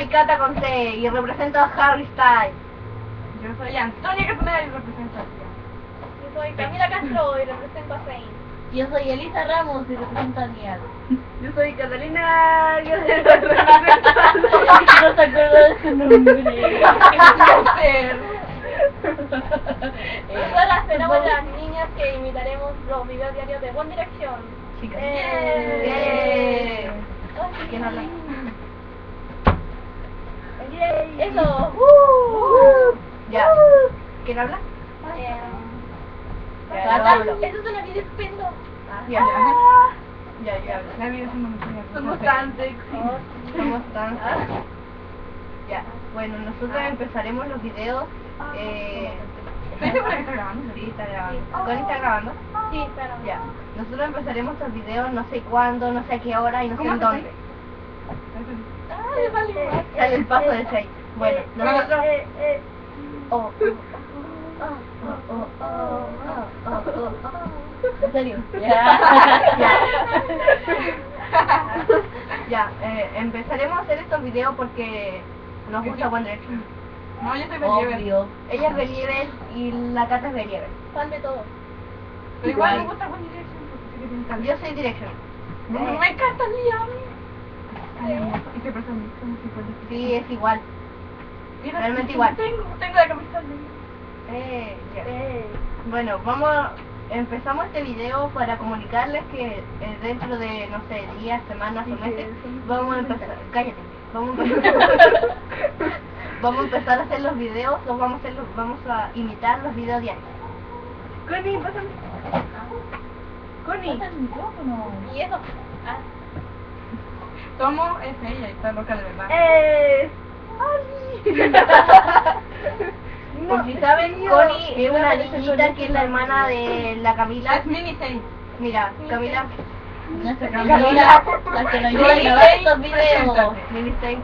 soy Cata con C y represento a Harry Styles. Yo soy Antonia Caponera y represento a Tia. Yo soy Camila Castro y represento a Zayn. Yo soy Elisa Ramos y represento a Nial. Yo soy Catalina. Yo soy No te acuerdas de su nombre. Nosotras seremos las niñas que imitaremos los videos diarios de One Direction. Chicas. ¿Quién habla? Yay. Eso. Ya. ¿Quién habla? Ya, Cata, yo hablo. eso es una vida estupendo. Ya, ya hablo. La vida es una montaña. Somos tan sexy. Somos tan... Ya. Bueno, nosotros empezaremos los videos. ¿Estoy segura que está grabando? Sí, está grabando. ¿Connie está grabando? Sí, claro. Ya. Nosotros empezaremos los videos no sé cuándo, no sé a qué hora y no sé ¿Cómo en se dónde. Ay, vale. Sale el paso de 6. Bueno, nosotros... Oh, ¿En serio? Ya, empezaremos a hacer estos videos porque nos gusta One Direction. No, yo soy Believer. Obvio. Ella es Believer y la Cata es Believer. Fan de todo. Pero igual me gusta One Direction porque sé que tiene talento. Yo soy Direction. Me encanta Liam. Y se parece a mí, somos iguales. Sí, es igual. Mira, Realmente igual. Tengo la camiseta de Liam. Ya. Bueno, empezamos este video para comunicarles que dentro de, no sé, días, semanas o meses, vamos a empezar, cállate, vamos a empezar a hacer los videos, vamos a imitar los videos diarios. Connie, pásame. Connie. ¿Pasa el micrófono? ¿Y eso? Tomo es ella y está loca de verdad. Por si saben, Connie es una niñita que es la hermana de la Camila. Es Mini 6. Mira, Camila, Nuestra Camila, Camila, la que nos ayuda a grabar estos videos. Mini Stein,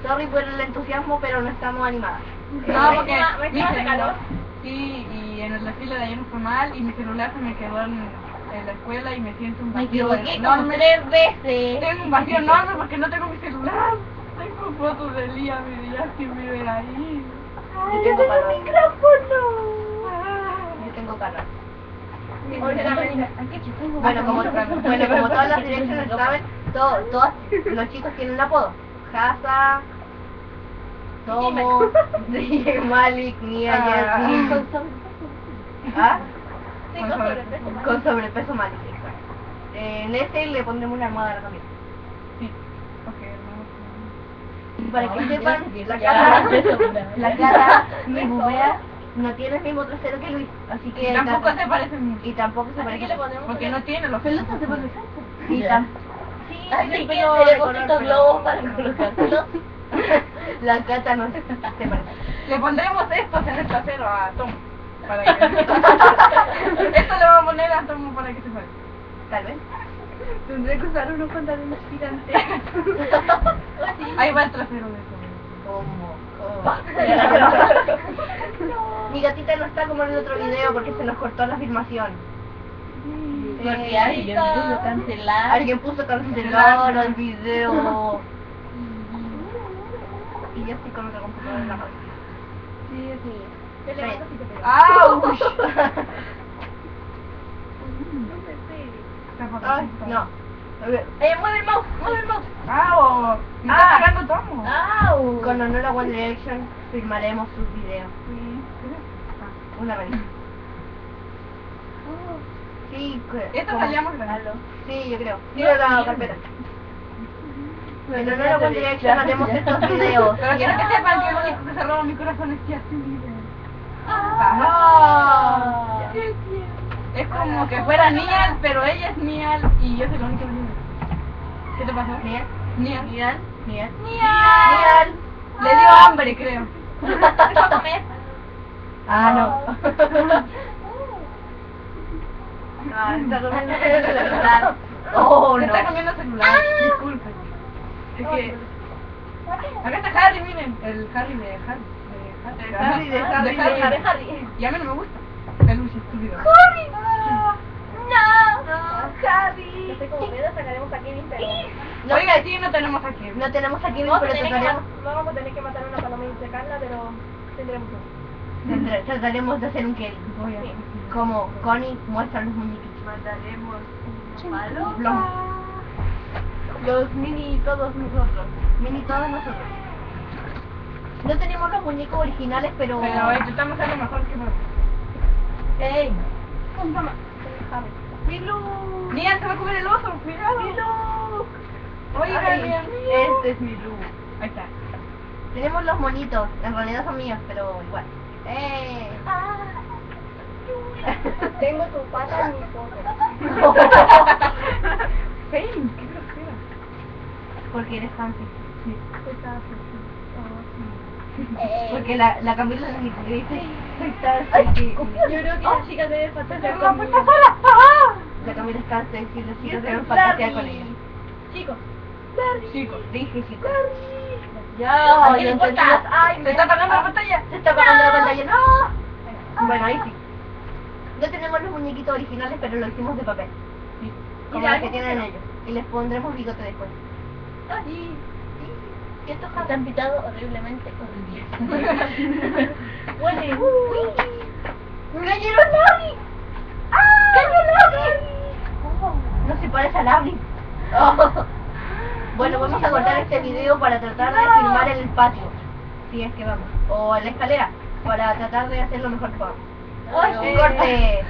Sorry por el entusiasmo, pero no estamos animadas. No, porque me hace calor. Sí, y en el desfile de ayer me fue mal y mi celular se me quedó en la escuela y me siento un Me vacío equivoqué como enorme. 3 veces. Tengo un vacío enorme porque no tengo mi celular. Tengo fotos de Liam y de Justin Bieber ahí. Yo tengo calor. micrófono! Yo tengo calor. Bueno, Bueno, como todas las direcciones saben, todos los chicos tienen un apodo. Hasa, Tomo, DJ Malik, Nia, Jasmine. ¿Ah? Sí, con sobrepeso. Con sobrepeso Malik, exacto. En ese le pondremos una almohada a la camisa. Sí, ok, Para que sepan, la Ya. cara, mi bubea, no tiene el mismo trasero que Luis, así que... y tampoco se parecen mucho. Y tampoco se Así que parece. le ponemos Porque no tiene los Pelotas de Buenos Y Aires. sí, Así tiene que pelo le de puse color, estos pero- globos para colocárselos. La Cata no se parece. Le pondremos estos en el trasero a Tom. Para que... Esto le vamos a poner a Tom para que se parezca. Tal vez. Tendré que usar unos pantalones gigantes. Ahí va el trasero de Tom. Mi gatita no está como en el otro video porque se nos cortó la filmación. Porque alguien puso cancelar. Alguien puso cancelar el video. Y yo estoy con otra computadora en la mano. Sí, es mío. Te levantas y te pegas. ¡Auch! Ay, no. A ver, Mueve el mouse, mueve el mouse. ¡Au! ¡Me está pegando Tomo! ¡Au! con honor a One Direction filmaremos sus videos. Una vez. Sí, Esto como- salíamos grabando. Sí, yo creo. Mira la carpeta. En honor a One Direction haremos estos videos. Pero quiero que sepan que el único que se roba mi corazón es Justin Bieber. Ah. Es como que fuera Nial, pero ella es Nial y yo soy la única Nial. ¿Qué te pasó? Nial. Nial. Nial. Nial. Nial. Le dio hambre, creo. Empezó a comer. Ah, no. Ah, está comiendo el celular. Oh, Se no. está comiendo el celular. Disculpe. Es que... Acá está Harry, miren. El Harry de Harry. De Harry. Y a mí no me gusta. Peluche estúpido. ¡Harry! ¡No! ¡No! ¡Harry! No sé cómo queda, sacaremos aquí Kevin, pero... No, Oiga, sí, no tenemos aquí. no tenemos a Kevin, No, pero trataremos, no vamos a tener que matar a una paloma y secarla, pero tendremos uno. trataremos de hacer un Kevin. Sí. Como Connie muestra los muñequitos. Mandaremos Los mini todos nosotros. Mini todos nosotros. No tenemos los muñecos originales, pero... Pero intentamos hacer lo mejor que podemos. ¡Ey! ¡Milu! ¡Nia, se va a comer el oso! ¡Cuidado! ¡Milu! Oiga, Ay, bien. este es Milu. Ahí está. Tenemos los monitos, en realidad son míos, pero igual. Tengo tu pata en mi foto. ¡Hey! ¡Qué grosera! Porque eres fancy. Está así. Porque la Camila dice, está sexy. Yo creo que las chicas deben fantasear ¡No, conmigo. pues sola! La Camila está sexy, los chicos deben fantasear con ella. Chicos. Chicos. Dije, chicos. Ya, Ay, ¿qué le entonces- importa? Ay, ¡Se está apagando la pantalla! Se está apagando la pantalla. ¡No! Bueno, ahí sí. No tenemos los muñequitos originales, pero lo hicimos de papel. Como los que tienen ellos. Y les pondremos bigote después. Ay, ¿Cierto, Te han pitado horriblemente. huele. ¡Cayeron Larry! ¡Cayó Larry! No se parece a Larry. Bueno, vamos a cortar este video para tratar de filmar en el patio. Si es que vamos. O en la escalera. Para tratar de hacer lo mejor que podamos. ¡Ay, corte!